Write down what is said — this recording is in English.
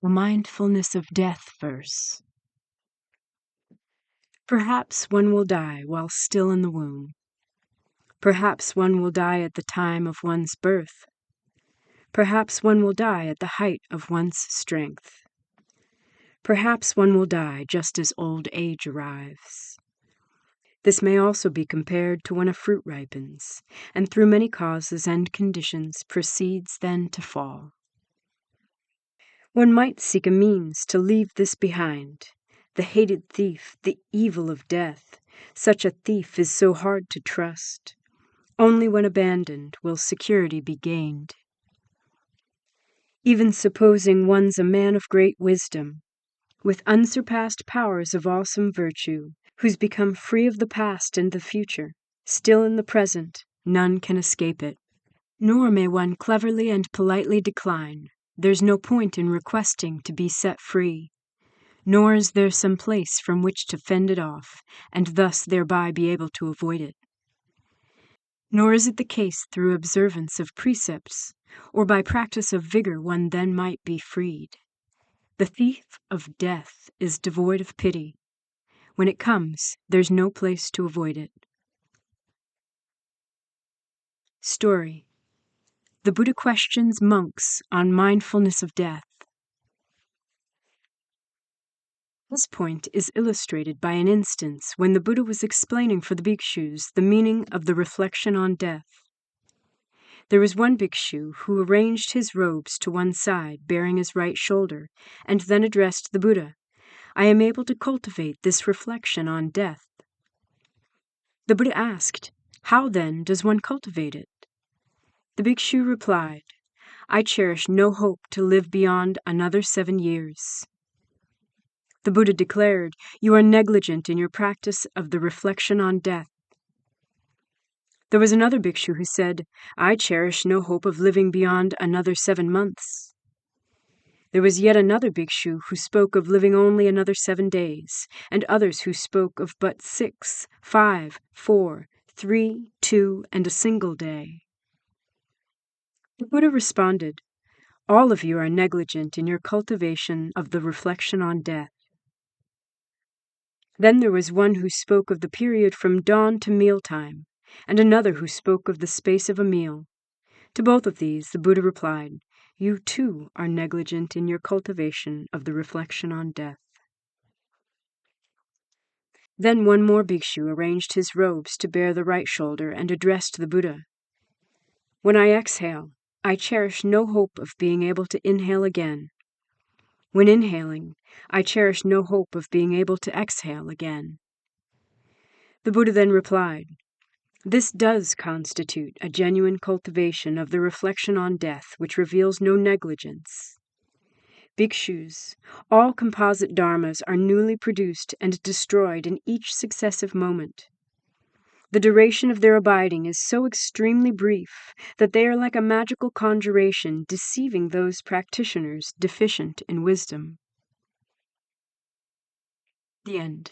A mindfulness of death verse. Perhaps one will die while still in the womb. Perhaps one will die at the time of one's birth. Perhaps one will die at the height of one's strength. Perhaps one will die just as old age arrives. This may also be compared to when a fruit ripens, and through many causes and conditions proceeds then to fall. One might seek a means to leave this behind, the hated thief, the evil of death. Such a thief is so hard to trust. Only when abandoned will security be gained. Even supposing one's a man of great wisdom, with unsurpassed powers of awesome virtue, who's become free of the past and the future, still in the present, none can escape it. Nor may one cleverly and politely decline. There's no point in requesting to be set free, nor is there some place from which to fend it off, and thus thereby be able to avoid it. Nor is it the case through observance of precepts, or by practice of vigor one then might be freed. The thief of death is devoid of pity. When it comes, there's no place to avoid it. Story. The Buddha questions monks on mindfulness of death. This point is illustrated by an instance when the Buddha was explaining for the bhikshus the meaning of the reflection on death. There was one bhikshu who arranged his robes to one side, bearing his right shoulder, and then addressed the Buddha, "I am able to cultivate this reflection on death." The Buddha asked, "How then does one cultivate it?" The bhikshu replied, "I cherish no hope to live beyond another 7 years." The Buddha declared, "You are negligent in your practice of the reflection on death." There was another bhikshu who said, "I cherish no hope of living beyond another 7 months. There was yet another bhikshu who spoke of living only another 7 days, and others who spoke of but 6, 5, 4, 3, 2, and a single day. The Buddha responded, "All of you are negligent in your cultivation of the reflection on death." Then there was one who spoke of the period from dawn to mealtime, and another who spoke of the space of a meal. To both of these the Buddha replied, "You too are negligent in your cultivation of the reflection on death." Then one more bhikshu arranged his robes to bear the right shoulder and addressed the Buddha, "When I exhale, I cherish no hope of being able to inhale again. When inhaling, I cherish no hope of being able to exhale again." The Buddha then replied, "This does constitute a genuine cultivation of the reflection on death which reveals no negligence. Bhikshus, all composite dharmas are newly produced and destroyed in each successive moment. The duration of their abiding is so extremely brief that they are like a magical conjuration deceiving those practitioners deficient in wisdom." The end.